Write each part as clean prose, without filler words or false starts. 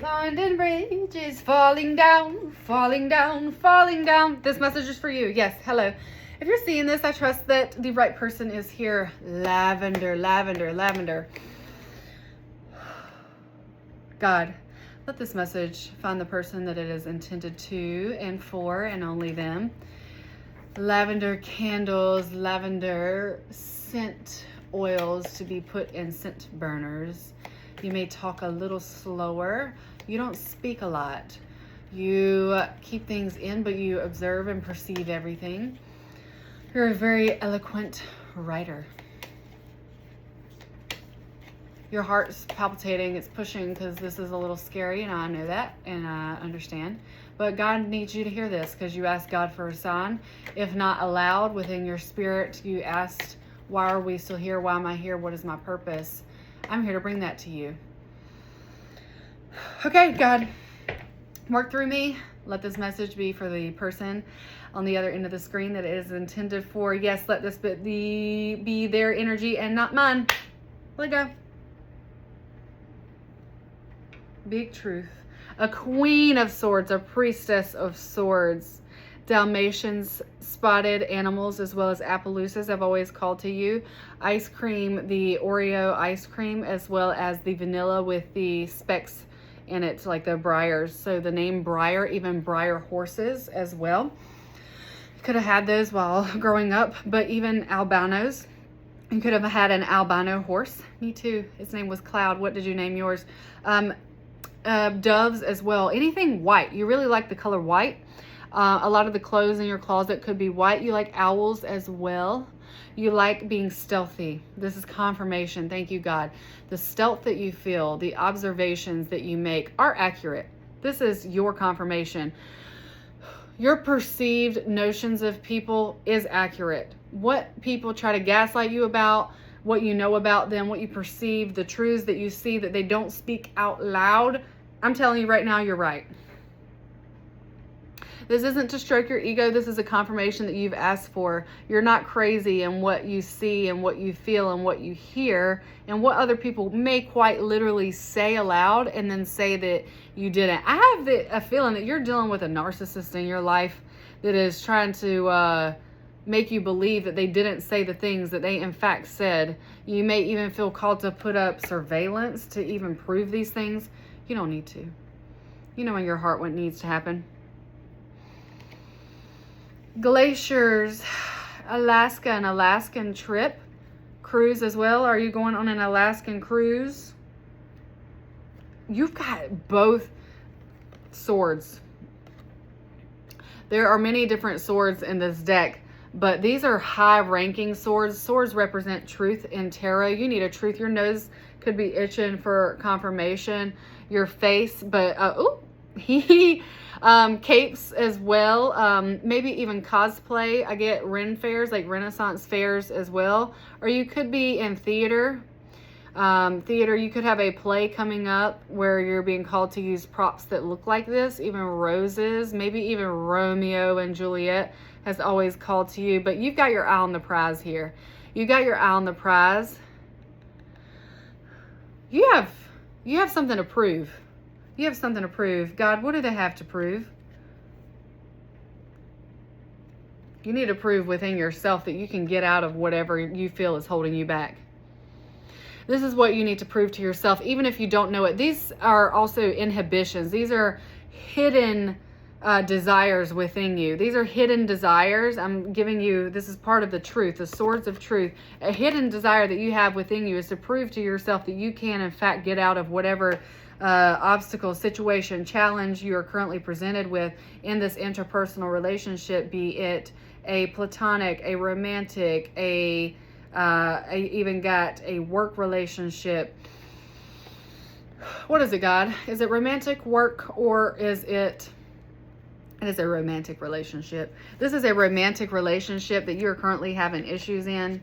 London Bridge is falling down, falling down, falling down. This message is for you. Yes, hello. If you're seeing this, I trust that the right person is here. Lavender, lavender, lavender. God, let this message find the person that it is intended to and for, and only them. Lavender candles, lavender scent oils to be put in scent burners. You may talk a little slower. You don't speak a lot. You keep things in, but you observe and perceive everything. You're a very eloquent writer. Your heart's palpitating, it's pushing because this is a little scary, and I know that, and I understand. But God needs you to hear this because you asked God for a sign. If not aloud, within your spirit, you asked, why are we still here? Why am I here? What is my purpose? I'm here to bring that to you. Okay, God, work through me. Let this message be for the person on the other end of the screen that it is intended for. Yes, let this be their energy and not mine. Let go. Big truth. A queen of swords, a priestess of swords. Dalmatians, spotted animals, as well as Appaloosas have always called to you. Ice cream, the Oreo ice cream, as well as the vanilla with the specks in it, like the briars. So the name Briar, even Briar horses as well. Could have had those while growing up, but even albinos. You could have had an albino horse. Me too. His name was Cloud. What did you name yours? Doves as well. Anything white. You really like the color white. A lot of the clothes in your closet could be white. You like owls as well. You like being stealthy. This is confirmation. Thank you, God. The stealth that you feel, the observations that you make are accurate. This is your confirmation. Your perceived notions of people is accurate. What people try to gaslight you about, what you know about them, what you perceive, the truths that you see that they don't speak out loud, I'm telling you right now, you're right. This isn't to stroke your ego. This is a confirmation that you've asked for. You're not crazy in what you see and what you feel and what you hear and what other people may quite literally say aloud and then say that you didn't. I have a feeling that you're dealing with a narcissist in your life that is trying to make you believe that they didn't say the things that they in fact said. You may even feel called to put up surveillance to even prove these things. You don't need to. You know in your heart what needs to happen. Glaciers, Alaska, an Alaskan trip, cruise as well. Are you going on an Alaskan cruise? You've got both swords. There are many different swords in this deck, but these are high-ranking swords. Swords represent truth in tarot. You need a truth. Your nose could be itching for confirmation. Your face, but capes as well, maybe even cosplay. I get Ren fairs, like Renaissance fairs as well. Or you could be in theater. You could have a play coming up where you're being called to use props that look like this, even roses, maybe even Romeo and Juliet has always called to you. But you've got your eye on the prize here. You got your eye on the prize. You have something to prove. You have something to prove. God, what do they have to prove? You need to prove within yourself that you can get out of whatever you feel is holding you back. This is what you need to prove to yourself, even if you don't know it. These are also inhibitions. These are hidden desires within you. These are hidden desires. I'm giving you, this is part of the truth, the swords of truth. A hidden desire that you have within you is to prove to yourself that you can, in fact, get out of whatever obstacle, situation, challenge you are currently presented with in this interpersonal relationship, be it a platonic, a romantic, I even got a work relationship. What is it, God? Is it romantic, work, or is it is a romantic relationship? This is a romantic relationship that you're currently having issues in.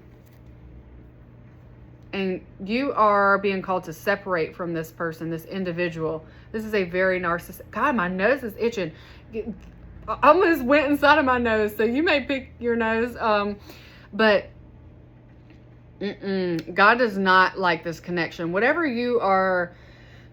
And you are being called to separate from this person, this individual. This is a very narcissistic. God, my nose is itching. I almost went inside of my nose. So you may pick your nose. But God does not like this connection. Whatever you are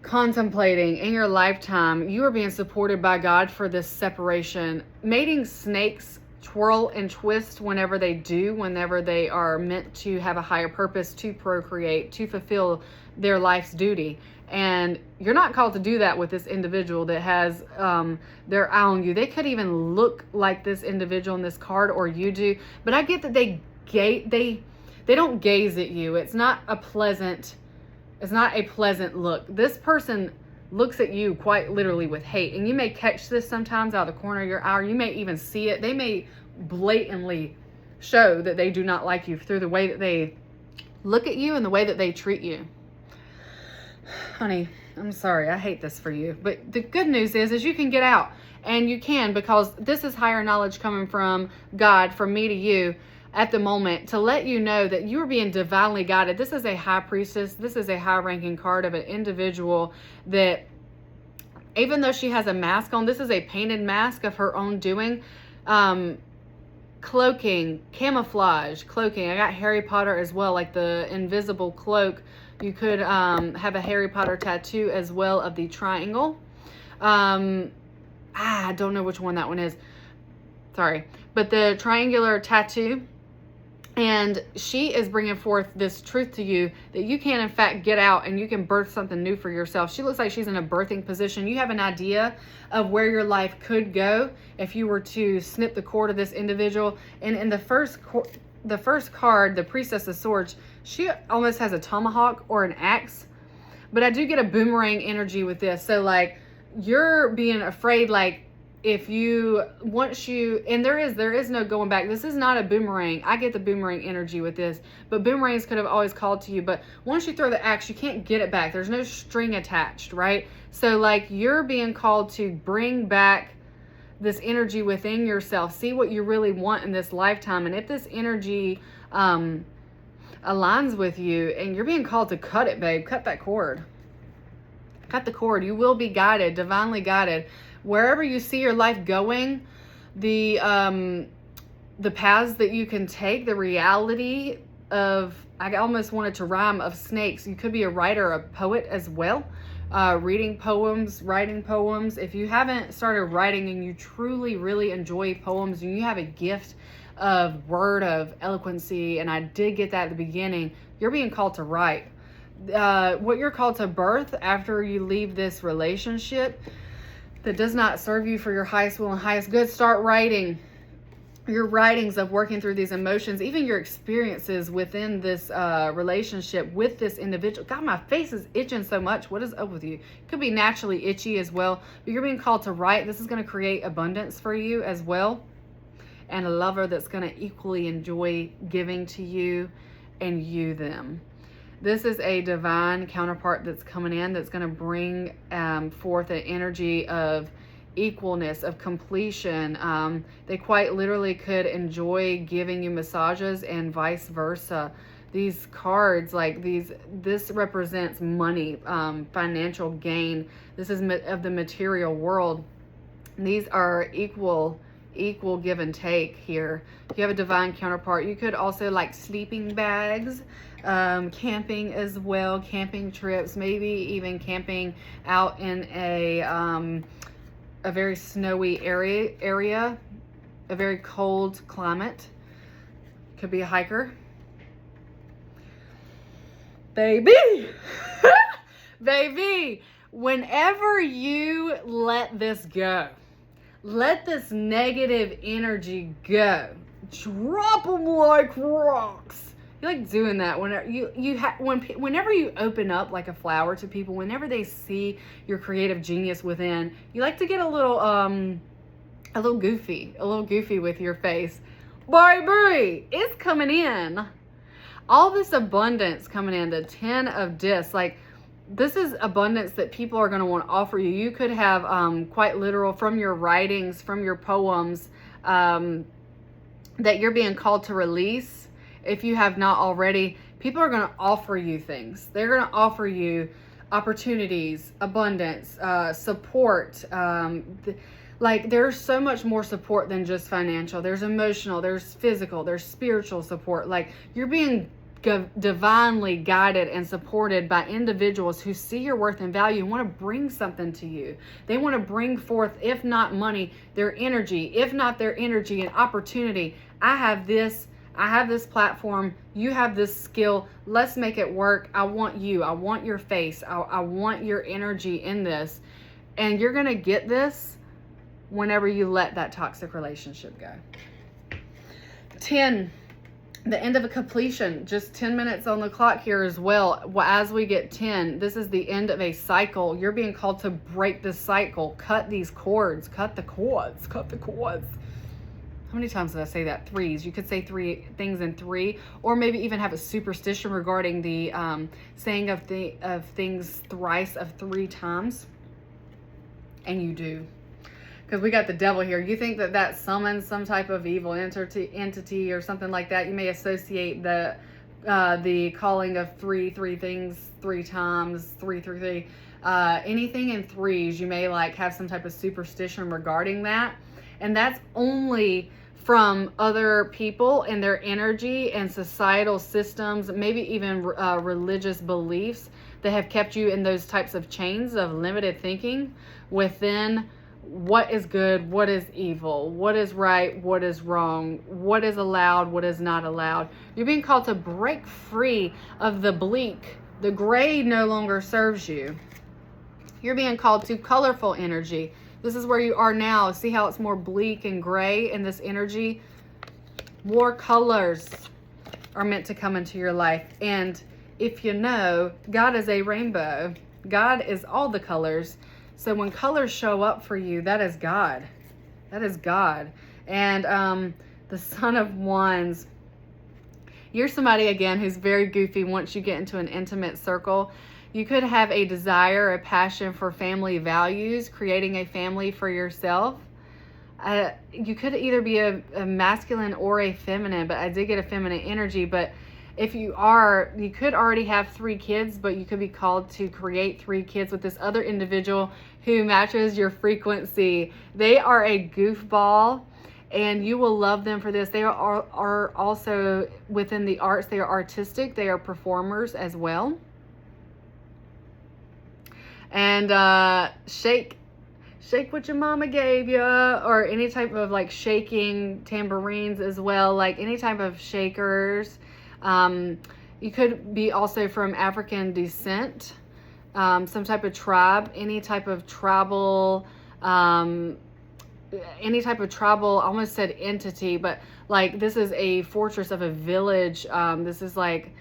contemplating in your lifetime, you are being supported by God for this separation. Mating snakes twirl and twist whenever they are meant to have a higher purpose, to procreate, to fulfill their life's duty. And you're not called to do that with this individual that has their eye on you. They could even look like this individual in this card, or you do. But I get that they don't gaze at you. It's not a pleasant look. This person looks at you quite literally with hate. And you may catch this sometimes out of the corner of your eye, or you may even see it. They may blatantly show that they do not like you through the way that they look at you and the way that they treat you. Honey, I'm sorry. I hate this for you. But the good news is you can get out. And you can, because this is higher knowledge coming from God, from me to you at the moment, to let you know that you are being divinely guided. This is a high priestess. This is a high ranking card of an individual that, even though she has a mask on, this is a painted mask of her own doing. Cloaking, camouflage, cloaking. I got Harry Potter as well, like the invisible cloak. You could have a Harry Potter tattoo as well of the triangle. I don't know which one that one is. Sorry. But the triangular tattoo. And she is bringing forth this truth to you that you can, in fact, get out and you can birth something new for yourself. She looks like she's in a birthing position. You have an idea of where your life could go if you were to snip the cord of this individual. And in the first card, the Priestess of Swords, she almost has a tomahawk or an axe. But I do get a boomerang energy with this. So, like, you're being afraid, like, if you, and there is no going back. This is not a boomerang. I get the boomerang energy with this, but boomerangs could have always called to you. But once you throw the axe, you can't get it back. There's no string attached, right? So, like, you're being called to bring back this energy within yourself. See what you really want in this lifetime. And if this energy aligns with you, and you're being called to cut it, babe, cut that cord. Cut the cord. You will be guided, divinely guided. Wherever you see your life going, the paths that you can take, the reality of, I almost wanted to rhyme, of snakes. You could be a writer, a poet as well. Reading poems, writing poems. If you haven't started writing and you truly, really enjoy poems and you have a gift of word, of eloquency, and I did get that at the beginning, you're being called to write. What you're called to birth after you leave this relationship that does not serve you for your highest will and highest good, start writing your writings of working through these emotions, even your experiences within this relationship with this individual. God, my face is itching so much. What is up with you? Could be naturally itchy as well, but you're being called to write. This is going to create abundance for you as well, and a lover that's going to equally enjoy giving to you and you them. This is a divine counterpart that's coming in that's going to bring forth an energy of equalness, of completion. They quite literally could enjoy giving you massages and vice versa. These cards, like this represents money, financial gain. This is of the material world. These are equal give and take here. If you have a divine counterpart, you could also like sleeping bags, camping as well, camping trips, maybe even camping out in a very snowy area, a very cold climate. Could be a hiker. Baby, baby, whenever you let this go, let this negative energy go. Drop them like rocks. You like doing that whenever whenever you open up like a flower to people, whenever they see your creative genius within, you like to get a little goofy with your face. Baby, it's coming in. All this abundance coming in, the 10 of discs, like this is abundance that people are going to want to offer you. You could have quite literal from your writings, from your poems, that you're being called to release. If you have not already, people are going to offer you things. They're going to offer you opportunities, abundance, support. Like there's so much more support than just financial. There's emotional, there's physical, there's spiritual support. Like you're being divinely guided and supported by individuals who see your worth and value and want to bring something to you. They want to bring forth, if not money, their energy. If not their energy, an opportunity. I have this platform. You have this skill. Let's make it work. I want you. I want your face. I want your energy in this. And you're going to get this whenever you let that toxic relationship go. 10. The end of a completion. Just 10 minutes on the clock here as well. As we get 10, this is the end of a cycle. You're being called to break this cycle. Cut these cords. Cut the cords. Cut the cords. How many times did I say that? 3s. You could say 3 things in 3, or maybe even have a superstition regarding the saying of things thrice of 3 times. And you do. Because we got the devil here. You think that summons some type of evil entity or something like that. You may associate the calling of three things 3 times, 3. Anything in 3s, you may like have some type of superstition regarding that. And that's only from other people and their energy and societal systems, maybe even religious beliefs that have kept you in those types of chains of limited thinking within what is good, what is evil, what is right, what is wrong, what is allowed, what is not allowed. You're being called to break free of the bleak. The gray no longer serves you. You're being called to colorful energy. This is where you are now. See how it's more bleak and gray in this energy? More colors are meant to come into your life. And if you know, God is a rainbow. God is all the colors. So when colors show up for you, that is God. That is God. And the Son of Wands. You're somebody, again, who's very goofy once you get into an intimate circle. You could have a desire, a passion for family values, creating a family for yourself. You could either be a masculine or a feminine, but I did get a feminine energy. But if you are, you could already have 3 kids, but you could be called to create 3 kids with this other individual who matches your frequency. They are a goofball, and you will love them for this. They are also within the arts. They are artistic. They are performers as well. And shake what your mama gave you, or any type of like shaking tambourines as well, like any type of shakers. You could be also from African descent, some type of tribe, any type of tribal, I almost said entity, but like this is a fortress of a village. This is like,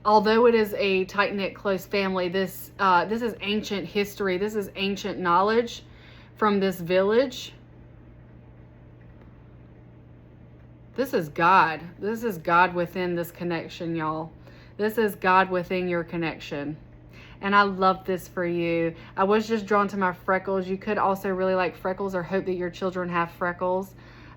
although it is a tight-knit, close family, this is ancient history. This is ancient knowledge from this village. This is God. This is God within this connection, y'all. This is God within your connection. And I love this for you. I was just drawn to my freckles. You could also really like freckles or hope that your children have freckles.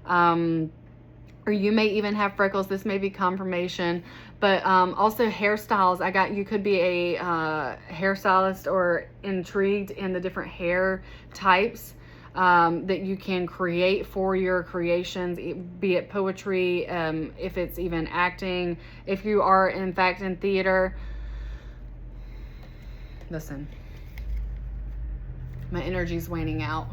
Or you may even have freckles. This may be confirmation. But also hairstyles. You could be a hairstylist or intrigued in the different hair types that you can create for your creations, be it poetry, if it's even acting, if you are in fact in theater. Listen, my energy's waning out.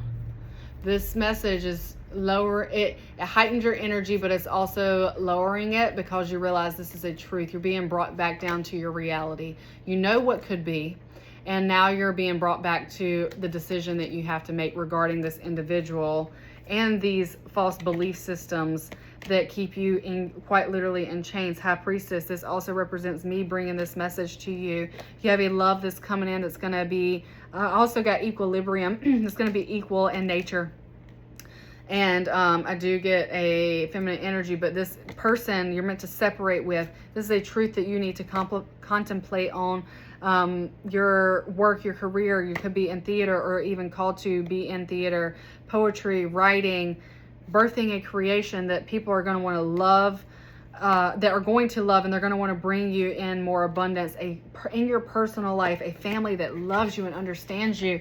This message is it heightens your energy, but it's also lowering it because you realize this is a truth. You're being brought back down to your reality. You know what could be, and now you're being brought back to the decision that you have to make regarding this individual and these false belief systems that keep you in, quite literally, in chains. High Priestess, this also represents me bringing this message to you. You have a love that's coming in that's going to be, also got equilibrium. It's going to be equal in nature. And I do get a feminine energy, but this person you're meant to separate with, this is a truth that you need to contemplate on. Your work, your career, you could be in theater or even called to be in theater, poetry, writing, birthing a creation that people are going to want to love, that are going to love, and they're going to want to bring you in more abundance, in your personal life, a family that loves you and understands you,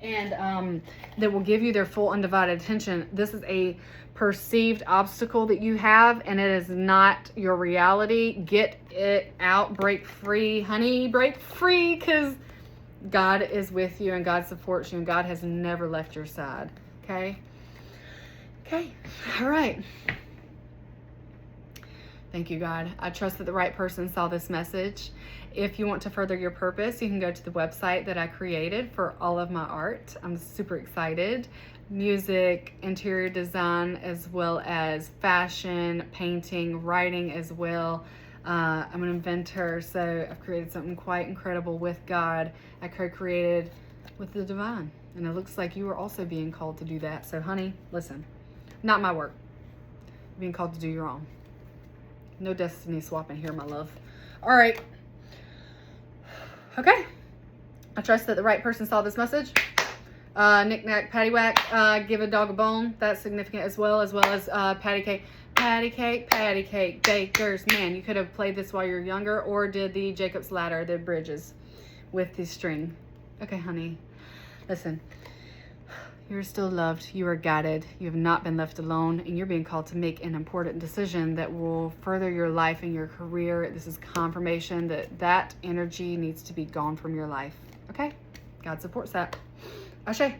and that will give you their full undivided attention. This is a perceived obstacle that you have, and it is not your reality. Get it out. Break free, honey. Break free, because God is with you and God supports you and God has never left your side. Okay? Okay. All right. Thank you, God. I trust that the right person saw this message. If you want to further your purpose, you can go to the website that I created for all of my art. I'm super excited. Music, interior design, as well as fashion, painting, writing as well. I'm an inventor, so I've created something quite incredible with God. I co-created with the divine, and it looks like you are also being called to do that. So, honey, listen, not my work. You're being called to do your own. No destiny swapping here, my love. All right. Okay. I trust that the right person saw this message. Knick-knack, paddywhack, give a dog a bone. That's significant as well as patty cake. Patty cake, bakers. Man, you could have played this while you're younger or did the Jacob's Ladder, the bridges with the string. Okay, honey. Listen. You're still loved. You are guided. You have not been left alone, and you're being called to make an important decision that will further your life and your career. This is confirmation that that energy needs to be gone from your life. Okay? God supports that. Ashe.